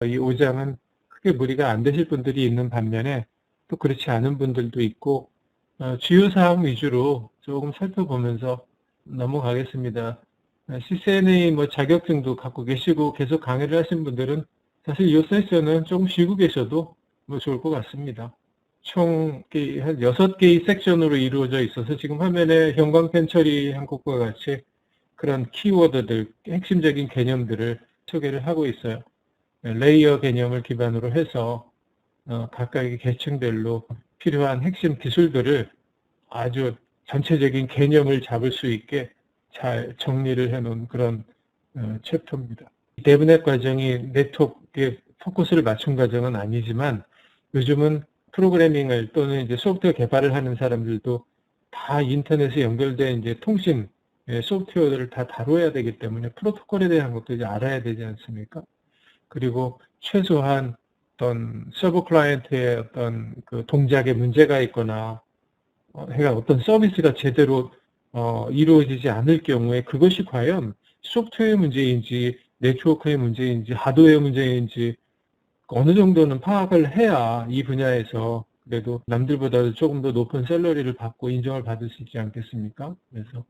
이 5장은 크게 무리가 안 되실 분들이 있는 반면에 또 그렇지 않은 분들도 있고 주요 사항 위주로 조금 살펴보면서 넘어가겠습니다. CCNA 자격증도 갖고 계시고 계속 강의를 하신 분들은 사실 이 세션은 조금 쉬고 계셔도 좋을 것 같습니다. 총 한 6개의 섹션으로 이루어져 있어서 지금 화면에 형광펜 처리한 것과 같이 그런 키워드들, 핵심적인 개념들을 소개를 하고 있어요. 레이어 개념을 기반으로 해서 각각의 계층별로 필요한 핵심 기술들을 아주 전체적인 개념을 잡을 수 있게 잘 정리를 해놓은 그런 챕터입니다. 데브넷 과정이 네트워크에 포커스를 맞춘 과정은 아니지만 요즘은 프로그래밍을 또는 이제 소프트웨어 개발을 하는 사람들도 다 인터넷에 연결된 이제 통신 소프트웨어들을 다 다뤄야 되기 때문에 프로토콜에 대한 것도 이제 알아야 되지 않습니까? 그리고 최소한 어떤 서버 클라이언트의 어떤 그 동작에 문제가 있거나 어떤 서비스가 제대로 이루어지지 않을 경우에 그것이 과연 소프트웨어 문제인지 네트워크의 문제인지 하드웨어 문제인지 어느 정도는 파악을 해야 이 분야에서 그래도 남들보다 조금 더 높은 샐러리를 받고 인정을 받을 수 있지 않겠습니까? 그래서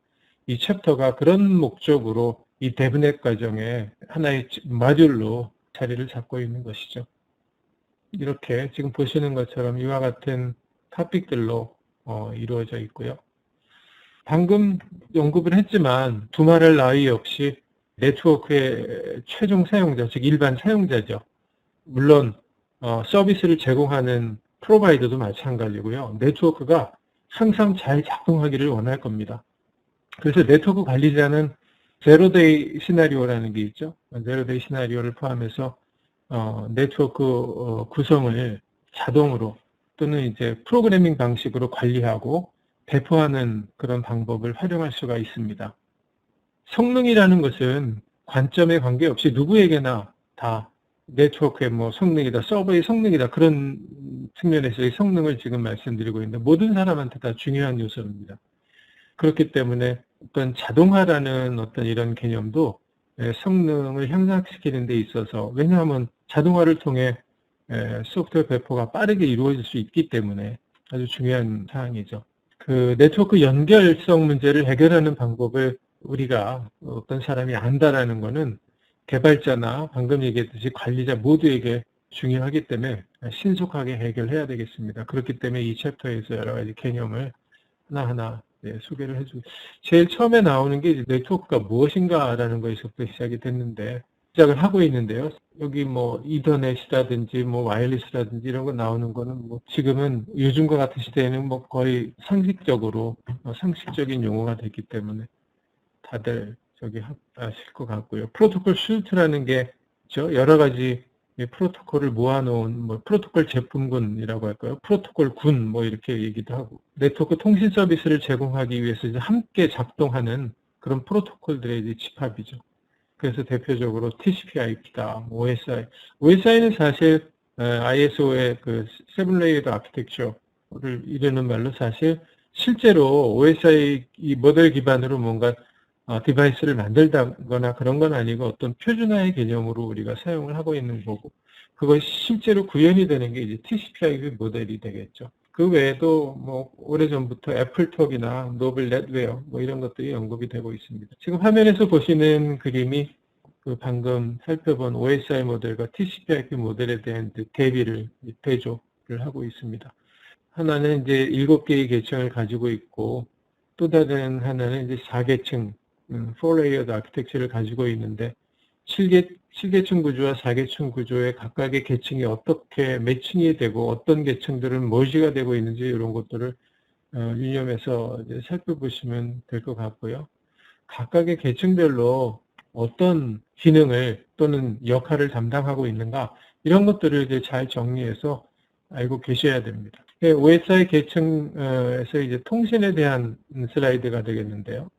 이 챕터가 그런 목적으로 이 데브넷 과정의 하나의 모듈로 자리를 잡고 있는 것이죠. 이렇게 지금 보시는 것처럼 이와 같은 토픽들로 이루어져 있고요. 방금 언급을 했지만 두말할 나위 없이 네트워크의 최종 사용자, 즉 일반 사용자죠. 물론 서비스를 제공하는 프로바이더도 마찬가지고요. 네트워크가 항상 잘 작동하기를 원할 겁니다. 그래서 네트워크 관리자는 제로데이 시나리오라는 게 있죠. 제로데이 시나리오를 포함해서 네트워크 구성을 자동으로 또는 이제 프로그래밍 방식으로 관리하고 배포하는 그런 방법을 활용할 수가 있습니다. 성능이라는 것은 관점에 관계없이 누구에게나 다 네트워크의 성능이다, 서버의 성능이다, 그런 측면에서의 성능을 지금 말씀드리고 있는데 모든 사람한테 다 중요한 요소입니다. 그렇기 때문에 어떤 자동화라는 어떤 이런 개념도 성능을 향상시키는 데 있어서, 왜냐하면 자동화를 통해 소프트웨어 배포가 빠르게 이루어질 수 있기 때문에 아주 중요한 사항이죠. 그 네트워크 연결성 문제를 해결하는 방법을 우리가 어떤 사람이 안다라는 것은 개발자나 방금 얘기했듯이 관리자 모두에게 중요하기 때문에 신속하게 해결해야 되겠습니다. 그렇기 때문에 이 챕터에서 여러 가지 개념을 하나하나 소개를 해주고, 제일 처음에 나오는 게 네트워크가 무엇인가라는 것에서부터 시작이 됐는데, 시작을 하고 있는데요. 여기 이더넷이라든지 와이어리스라든지 이런 거 나오는 거는 지금은 요즘과 같은 시대에는 거의 상식적인 용어가 됐기 때문에 다들 아실 것 같고요. 프로토콜 수트라는 게 있죠. 여러 가지 프로토콜을 모아놓은 프로토콜 제품군이라고 할까요? 프로토콜 군 이렇게 얘기도 하고, 네트워크 통신 서비스를 제공하기 위해서 이제 함께 작동하는 그런 프로토콜들의 이제 집합이죠. 그래서 대표적으로 TCP/IP다, OSI. OSI는 사실 ISO의 그 세븐 레이어드 아키텍처를 이르는 말로 사실 실제로 OSI 이 모델 기반으로 뭔가 디바이스를 만들다거나 그런 건 아니고 어떤 표준화의 개념으로 우리가 사용을 하고 있는 거고, 그것이 실제로 구현이 되는 게 이제 TCP/IP 모델이 되겠죠. 그 외에도 오래전부터 애플톡이나 노블 넷웨어 이런 것들이 언급이 되고 있습니다. 지금 화면에서 보시는 그림이 그 방금 살펴본 OSI 모델과 TCP/IP 모델에 대한 대비를, 대조를 하고 있습니다. 하나는 이제 7개의 계층을 가지고 있고, 또 다른 하나는 이제 4계층, 4레이어드 아키텍처를 가지고 있는데, 7계층 구조와 4계층 구조의 각각의 계층이 어떻게 매칭이 되고 어떤 계층들은 머지가 되고 있는지 이런 것들을 유념해서 이제 살펴보시면 될 것 같고요. 각각의 계층별로 어떤 기능을 또는 역할을 담당하고 있는가, 이런 것들을 이제 잘 정리해서 알고 계셔야 됩니다. OSI 계층에서 이제 통신에 대한 슬라이드가 되겠는데요.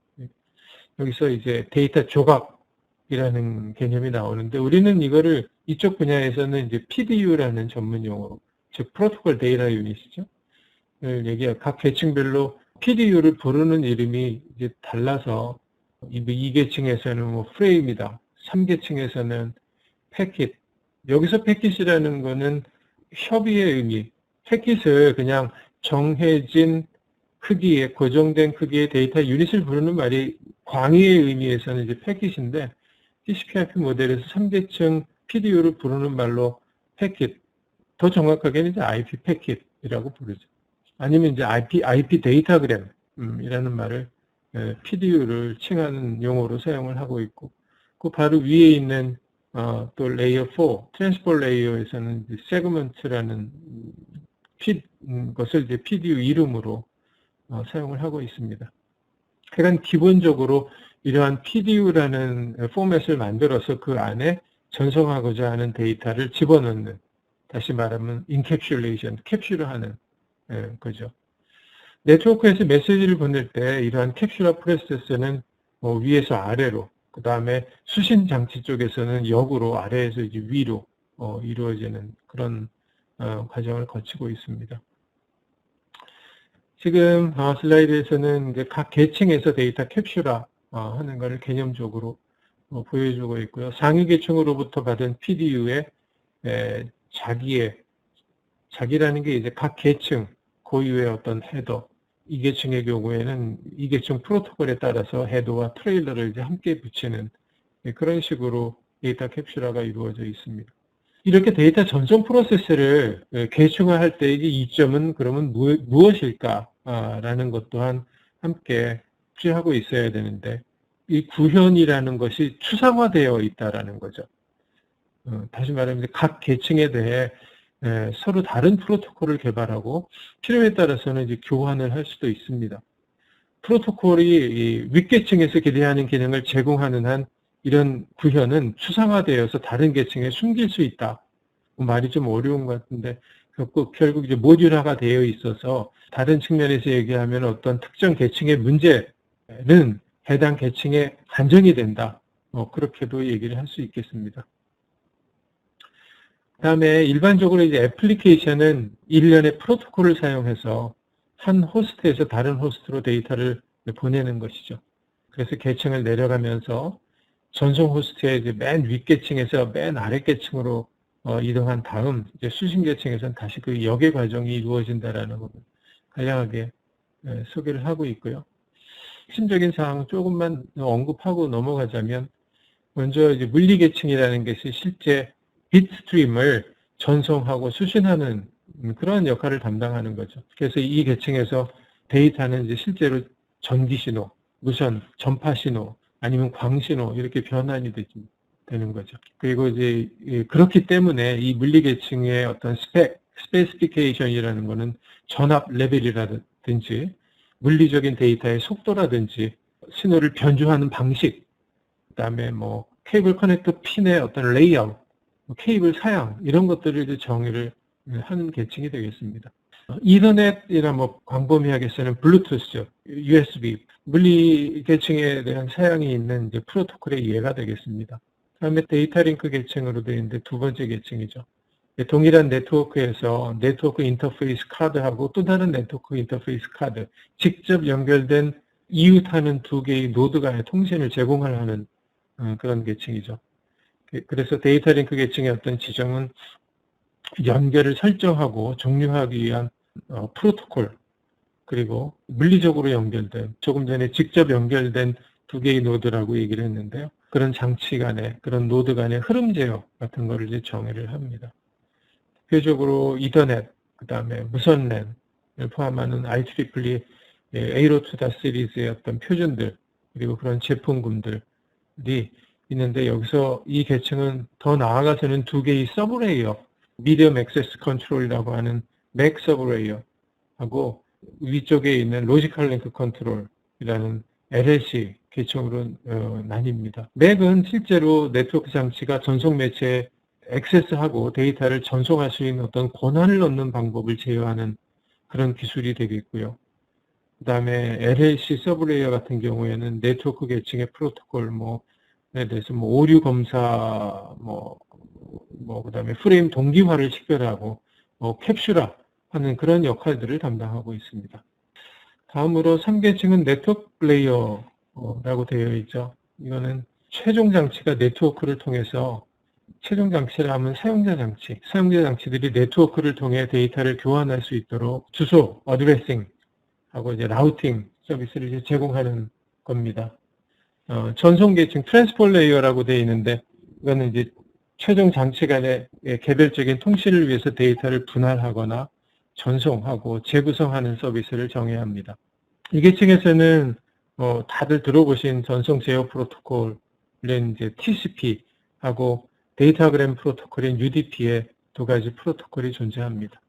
여기서 이제 데이터 조각이라는 개념이 나오는데, 우리는 이거를 이쪽 분야에서는 이제 PDU라는 전문 용어, 즉 프로토콜 데이터 유닛이죠. 얘기해요. 각 계층별로 PDU를 부르는 이름이 이제 달라서 2계층에서는 프레임이다, 3계층에서는 패킷, 여기서 패킷이라는 거는 협의의 의미, 패킷을 그냥 정해진 크기의, 고정된 크기의 데이터 유닛을 부르는 말이 광의의 의미에서는 이제 패킷인데, TCP/IP 모델에서 3계층 PDU를 부르는 말로 패킷, 더 정확하게는 이제 IP 패킷이라고 부르죠. 아니면 이제 IP 데이터그램이라는 말을 PDU를 칭하는 용어로 사용을 하고 있고, 그 바로 위에 있는 또 레이어 4, 트랜스포트 레이어에서는 세그먼트라는 것을 이제 PDU 이름으로 사용을 하고 있습니다. 그러니까 기본적으로 이러한 PDU라는 포맷을 만들어서 그 안에 전송하고자 하는 데이터를 집어넣는, 다시 말하면 인캡슐레이션, 캡슐화하는 거죠. 네트워크에서 메시지를 보낼 때 이러한 캡슐화 프로세스는 위에서 아래로, 그 다음에 수신 장치 쪽에서는 역으로, 아래에서 이제 위로 이루어지는 그런 과정을 거치고 있습니다. 지금 슬라이드에서는 이제 각 계층에서 데이터 캡슐화 하는 것을 개념적으로 보여주고 있고요. 상위 계층으로부터 받은 PDU의 자기라는 게 이제 각 계층 고유의 어떤 헤더, 이 계층의 경우에는 이 계층 프로토콜에 따라서 헤더와 트레일러를 이제 함께 붙이는 그런 식으로 데이터 캡슐화가 이루어져 있습니다. 이렇게 데이터 전송 프로세스를 계층화할 때의 이점은 그러면 무엇일까라는 것 또한 함께 취하고 있어야 되는데, 이 구현이라는 것이 추상화되어 있다라는 거죠. 다시 말하면 각 계층에 대해 서로 다른 프로토콜을 개발하고 필요에 따라서는 이제 교환을 할 수도 있습니다. 프로토콜이 윗계층에서 기대하는 기능을 제공하는 한 이런 구현은 추상화되어서 다른 계층에 숨길 수 있다. 말이 좀 어려운 것 같은데 결국 이제 모듈화가 되어 있어서 다른 측면에서 얘기하면 어떤 특정 계층의 문제는 해당 계층에 한정이 된다. 그렇게도 얘기를 할 수 있겠습니다. 그다음에 일반적으로 이제 애플리케이션은 일련의 프로토콜을 사용해서 한 호스트에서 다른 호스트로 데이터를 보내는 것이죠. 그래서 계층을 내려가면서 전송 호스트의 이제 맨 윗계층에서 맨 아랫계층으로 이동한 다음 이제 수신 계층에서는 다시 그 역의 과정이 이루어진다라는 것을 간략하게 소개를 하고 있고요. 핵심적인 사항 조금만 언급하고 넘어가자면, 먼저 이제 물리 계층이라는 것이 실제 빗 스트림을 전송하고 수신하는 그런 역할을 담당하는 거죠. 그래서 이 계층에서 데이터는 이제 실제로 전기 신호, 무선, 전파 신호, 아니면 광 신호 이렇게 변환이 되는 거죠. 그리고 이제 그렇기 때문에 이 물리 계층의 어떤 스페시피케이션이라는 거는 전압 레벨이라든지 물리적인 데이터의 속도라든지 신호를 변조하는 방식, 그다음에 뭐 케이블 커넥터 핀의 어떤 레이아웃, 케이블 사양 이런 것들을 이제 정의를 하는 계층이 되겠습니다. 이더넷이나 뭐 광범위하게서는 블루투스, USB, 물리 계층에 대한 사양이 있는 이제 프로토콜의 예가 되겠습니다. 그다음에 데이터 링크 계층으로 되어 있는데 두 번째 계층이죠. 동일한 네트워크에서 네트워크 인터페이스 카드하고 또 다른 네트워크 인터페이스 카드, 직접 연결된 이웃하는 두 개의 노드 간의 통신을 제공하는 그런 계층이죠. 그래서 데이터 링크 계층의 어떤 지정은 연결을 설정하고 종료하기 위한 프로토콜, 그리고 물리적으로 연결된, 조금 전에 직접 연결된 두 개의 노드라고 얘기를 했는데요. 그런 장치 간의, 그런 노드 간의 흐름 제어 같은 거를 이제 정의를 합니다. 대표적으로 이더넷, 그 다음에 무선 랜을 포함하는 IEEE 802 시리즈의 어떤 표준들, 그리고 그런 제품군들이 있는데, 여기서 이 계층은 더 나아가서는 두 개의 서브레이어, 미디엄 액세스 컨트롤이라고 하는 맥 서브레이어하고 위쪽에 있는 로지컬 링크 컨트롤이라는 LLC 계층으로 나뉩니다. 맥은 실제로 네트워크 장치가 전송 매체에 액세스하고 데이터를 전송할 수 있는 어떤 권한을 넣는 방법을 제어하는 그런 기술이 되겠고요. 그 다음에 LLC 서브레이어 같은 경우에는 네트워크 계층의 프로토콜, 에 대해서 오류 검사, 그 다음에 프레임 동기화를 식별하고, 캡슐화 하는 그런 역할들을 담당하고 있습니다. 다음으로 3계층은 네트워크 레이어라고 되어 있죠. 이거는 최종 장치가 네트워크를 통해서 최종 장치를 하면 사용자 장치. 사용자 장치들이 네트워크를 통해 데이터를 교환할 수 있도록 주소, 어드레싱 하고 이제 라우팅 서비스를 이제 제공하는 겁니다. 전송 계층 트랜스포트 레이어라고 되어 있는데 이거는 이제 최종 장치 간의 개별적인 통신을 위해서 데이터를 분할하거나 전송하고 재구성하는 서비스를 정의합니다. 이 계층에서는 다들 들어보신 전송 제어 프로토콜은 이제 TCP하고 데이터그램 프로토콜인 UDP의 두 가지 프로토콜이 존재합니다.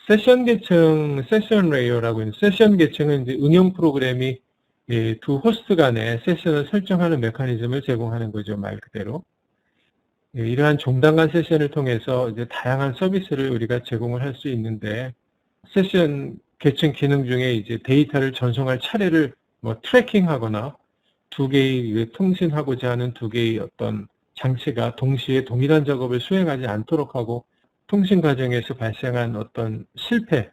세션 계층, 세션 레이어라고 있는 세션 계층은 이제 응용 프로그램이 두 호스트 간에 세션을 설정하는 메커니즘을 제공하는 거죠, 말 그대로. 이러한 종단 간 세션을 통해서 이제 다양한 서비스를 우리가 제공을 할 수 있는데, 세션 계층 기능 중에 이제 데이터를 전송할 차례를 트래킹하거나 두 개의 통신하고자 하는 두 개의 어떤 장치가 동시에 동일한 작업을 수행하지 않도록 하고 통신 과정에서 발생한 어떤 실패,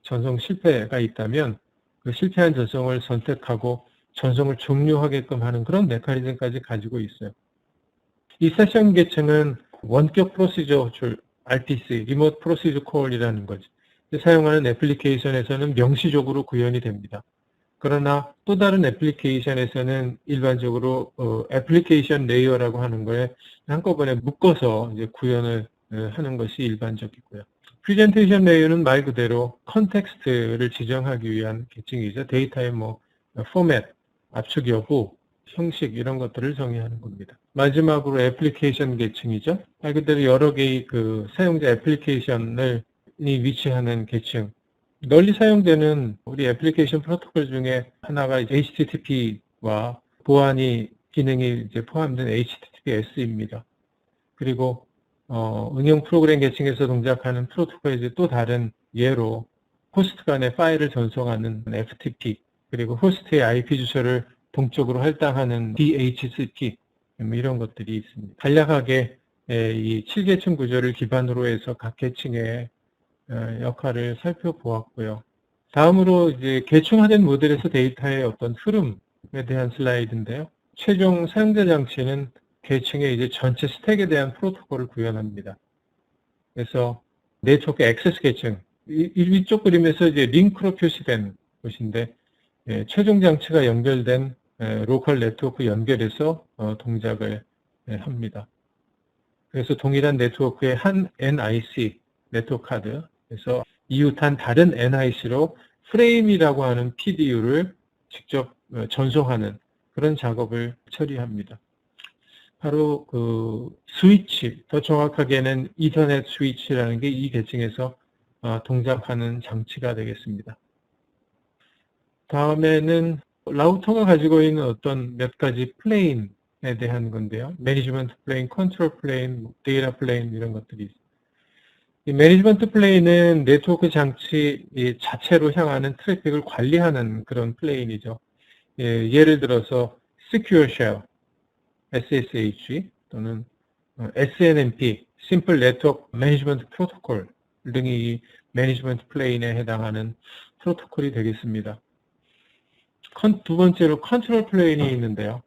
전송 실패가 있다면 그 실패한 전송을 선택하고 전송을 종료하게끔 하는 그런 메커니즘까지 가지고 있어요. 이 세션 계층은 원격 프로시저 줄 RPC, 리모트 프로시저 콜이라는 거죠. 사용하는 애플리케이션에서는 명시적으로 구현이 됩니다. 그러나 또 다른 애플리케이션에서는 일반적으로 애플리케이션 레이어라고 하는 거에 한꺼번에 묶어서 이제 구현을 하는 것이 일반적이고요. 프레젠테이션 레이어는 말 그대로 컨텍스트를 지정하기 위한 계층이죠. 데이터의 포맷, 압축 여부, 형식 이런 것들을 정의하는 겁니다. 마지막으로 애플리케이션 계층이죠. 말 그대로 여러 개의 그 사용자 애플리케이션을 위치하는 계층. 널리 사용되는 우리 애플리케이션 프로토콜 중에 하나가 HTTP와 보안이 기능이 이제 포함된 HTTPS입니다. 그리고 응용 프로그램 계층에서 동작하는 프로토콜의 이제 또 다른 예로 호스트 간의 파일을 전송하는 FTP, 그리고 호스트의 IP 주소를 동적으로 할당하는 DHCP 이런 것들이 있습니다. 간략하게 이 7계층 구조를 기반으로 해서 각 계층의 역할을 살펴보았고요. 다음으로 이제 계층화된 모델에서 데이터의 어떤 흐름에 대한 슬라이드인데요. 최종 사용자 장치는 계층의 이제 전체 스택에 대한 프로토콜을 구현합니다. 그래서 네트워크 액세스 계층, 이쪽 그림에서 이제 링크로 표시된 곳인데 최종 장치가 연결된 로컬 네트워크 연결해서 동작을 합니다. 그래서 동일한 네트워크의 한 NIC 네트워크 카드, 그래서 이웃한 다른 NIC로 프레임이라고 하는 PDU를 직접 전송하는 그런 작업을 처리합니다. 바로 그 스위치, 더 정확하게는 이더넷 스위치라는 게 이 계층에서 동작하는 장치가 되겠습니다. 다음에는 라우터가 가지고 있는 어떤 몇 가지 플레인에 대한 건데요. 매니지먼트 플레인, 컨트롤 플레인, 데이터 플레인 이런 것들이 있습니다. 이 매니지먼트 플레인은 네트워크 장치 자체로 향하는 트래픽을 관리하는 그런 플레인이죠. 예를 들어서 Secure Shell, SSH 또는 SNMP, Simple Network Management Protocol 등이 이 매니지먼트 플레인에 해당하는 프로토콜이 되겠습니다. 두 번째로 컨트롤 플레인이 있는데요.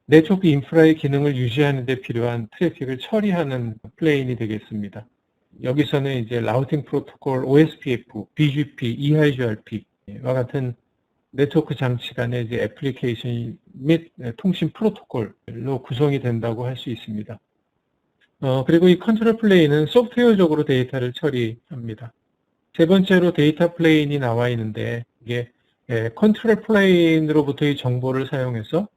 네트워크 인프라의 기능을 유지하는 데 필요한 트래픽을 처리하는 플레인이 되겠습니다. 여기서는 이제 라우팅 프로토콜, OSPF, BGP, EIGRP와 같은 네트워크 장치 간의 이제 애플리케이션 및 통신 프로토콜로 구성이 된다고 할 수 있습니다. 그리고 이 컨트롤 플레인은 소프트웨어적으로 데이터를 처리합니다. 세 번째로 데이터 플레인이 나와 있는데 이게 컨트롤 플레인으로부터의 정보를 사용해서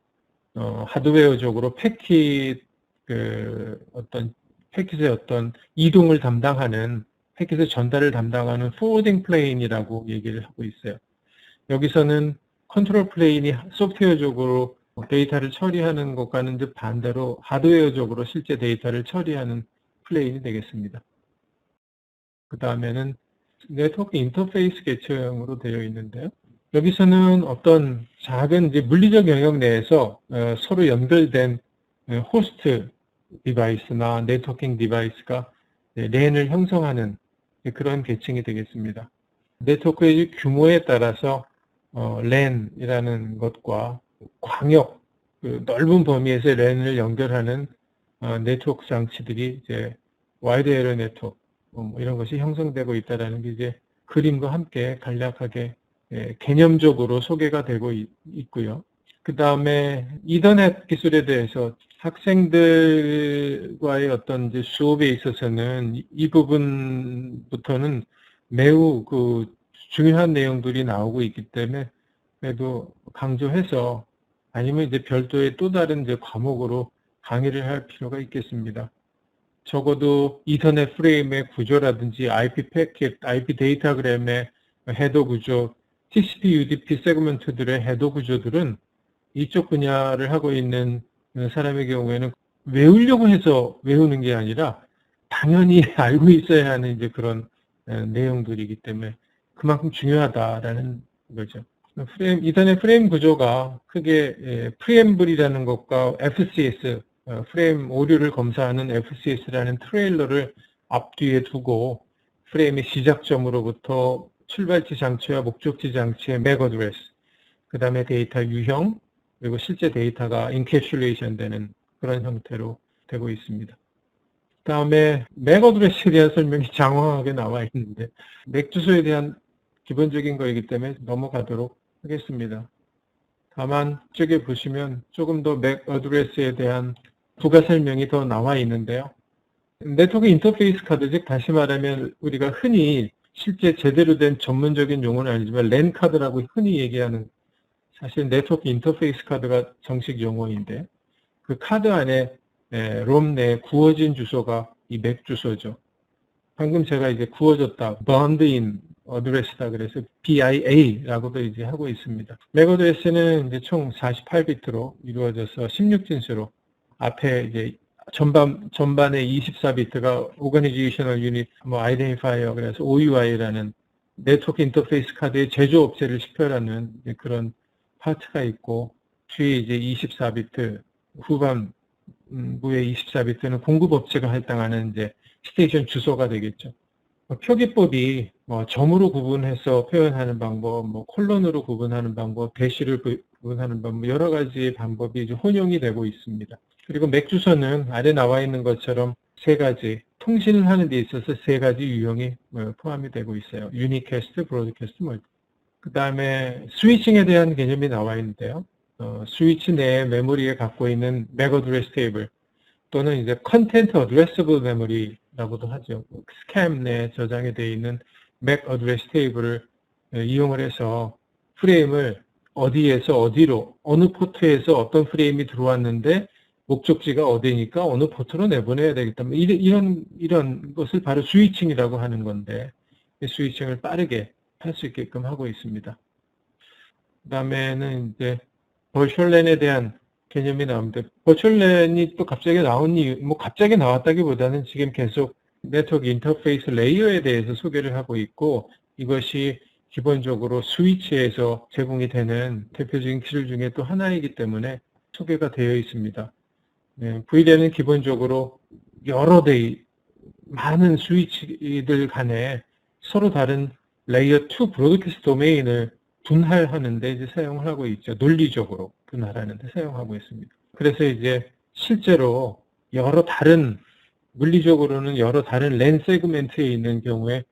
하드웨어적으로 패킷의 어떤 이동을 담당하는, 패킷의 전달을 담당하는 포워딩 플레인이라고 얘기를 하고 있어요. 여기서는 컨트롤 플레인이 소프트웨어적으로 데이터를 처리하는 것과는 반대로 하드웨어적으로 실제 데이터를 처리하는 플레인이 되겠습니다. 그 다음에는 네트워크 인터페이스 계층으로 되어 있는데요. 여기서는 어떤 작은 이제 물리적 영역 내에서 서로 연결된 호스트 디바이스나 네트워킹 디바이스가 랜을 형성하는 그런 계층이 되겠습니다. 네트워크의 규모에 따라서 랜이라는 것과 광역, 넓은 범위에서 랜을 연결하는 네트워크 장치들이 이제 와이드 에러 네트워크 뭐 이런 것이 형성되고 있다는 게 이제 그림과 함께 간략하게 개념적으로 소개가 되고 있고요. 그 다음에 이더넷 기술에 대해서 학생들과의 어떤 이제 수업에 있어서는 이 부분부터는 매우 중요한 내용들이 나오고 있기 때문에 그래도 강조해서 아니면 이제 별도의 또 다른 이제 과목으로 강의를 할 필요가 있겠습니다. 적어도 이더넷 프레임의 구조라든지 IP 패킷, IP 데이터그램의 헤더 구조, TCP, UDP 세그먼트들의 헤더 구조들은 이쪽 분야를 하고 있는 사람의 경우에는 외우려고 해서 외우는 게 아니라 당연히 알고 있어야 하는 이제 그런 내용들이기 때문에 그만큼 중요하다라는 거죠. 이더넷 프레임 구조가 크게 프리엠블이라는 것과 FCS, 프레임 오류를 검사하는 FCS라는 트레일러를 앞뒤에 두고 프레임의 시작점으로부터 출발지 장치와 목적지 장치의 맥 어드레스, 그 다음에 데이터 유형, 그리고 실제 데이터가 인캡슐레이션 되는 그런 형태로 되고 있습니다. 그 다음에 맥 어드레스에 대한 설명이 장황하게 나와 있는데 맥 주소에 대한 기본적인 거이기 때문에 넘어가도록 하겠습니다. 다만 이쪽에 보시면 조금 더 맥 어드레스에 대한 부가 설명이 더 나와 있는데요. 네트워크 인터페이스 카드, 즉 다시 말하면 우리가 흔히 실제 제대로 된 전문적인 용어는 아니지만 랜 카드라고 흔히 얘기하는, 사실 네트워크 인터페이스 카드가 정식 용어인데 그 카드 안에 롬 내에 구워진 주소가 이 맥 주소죠. 방금 제가 이제 구워졌다, bound in 어드레스다 그래서 BIA라고도 이제 하고 있습니다. 맥 어드레스는 이제 총 48비트로 이루어져서 16진수로 앞에 이제 전반에 24비트가 Organizational Unit, Identifier, 그래서 OUI라는 네트워크 인터페이스 카드의 제조업체를 식별하는 그런 파트가 있고, 뒤에 이제 24비트, 후반부의 24비트는 공급업체가 할당하는 이제 스테이션 주소가 되겠죠. 표기법이 점으로 구분해서 표현하는 방법, 콜론으로 구분하는 방법, 대시를 구분하는 방법, 여러 가지 방법이 이제 혼용이 되고 있습니다. 그리고 맥 주소는 아래 나와 있는 것처럼 세 가지, 통신을 하는 데 있어서 세 가지 유형이 포함이 되고 있어요. 유니캐스트, 브로드캐스트, 멀티. 그 다음에 스위칭에 대한 개념이 나와 있는데요. 스위치 내에 메모리에 갖고 있는 맥 어드레스 테이블 또는 이제 컨텐트 어드레서블 메모리라고도 하죠. 스캠 내에 저장이 되어 있는 맥 어드레스 테이블을 이용을 해서 프레임을 어디에서 어디로, 어느 포트에서 어떤 프레임이 들어왔는데 목적지가 어디니까 어느 포트로 내보내야 되겠다. 이런 것을 바로 스위칭이라고 하는 건데, 스위칭을 빠르게 할 수 있게끔 하고 있습니다. 그 다음에는 이제 버추얼랜에 대한 개념이 나옵니다. 버추얼랜이 또 갑자기 나온 이유, 갑자기 나왔다기보다는 지금 계속 네트워크 인터페이스 레이어에 대해서 소개를 하고 있고, 이것이 기본적으로 스위치에서 제공이 되는 대표적인 기술 중에 또 하나이기 때문에 소개가 되어 있습니다. VLAN은 기본적으로 여러 대의 많은 스위치들 간에 서로 다른 레이어 2 브로드캐스트 도메인을 분할하는데 이제 사용을 하고 있죠. 논리적으로 분할하는데 사용하고 있습니다. 그래서 이제 실제로 물리적으로는 여러 다른 랜 세그멘트에 있는 경우에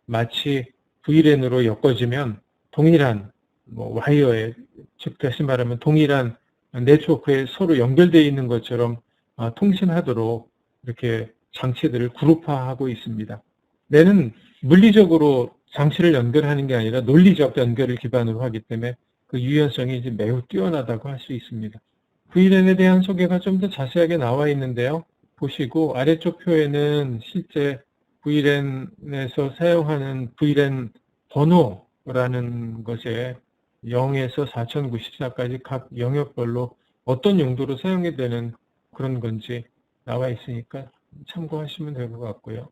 마치 VLAN으로 엮어지면 동일한 와이어에, 즉 다시 말하면 동일한 네트워크에 서로 연결되어 있는 것처럼 통신하도록 이렇게 장치들을 그룹화하고 있습니다. 랜은 물리적으로 장치를 연결하는 게 아니라 논리적 연결을 기반으로 하기 때문에 그 유연성이 이제 매우 뛰어나다고 할 수 있습니다. VLAN에 대한 소개가 좀 더 자세하게 나와 있는데요. 보시고 아래쪽 표에는 실제 VLAN에서 사용하는 VLAN 번호라는 것에 0에서 4094까지 각 영역별로 어떤 용도로 사용이 되는 그런 건지 나와 있으니까 참고하시면 될 것 같고요.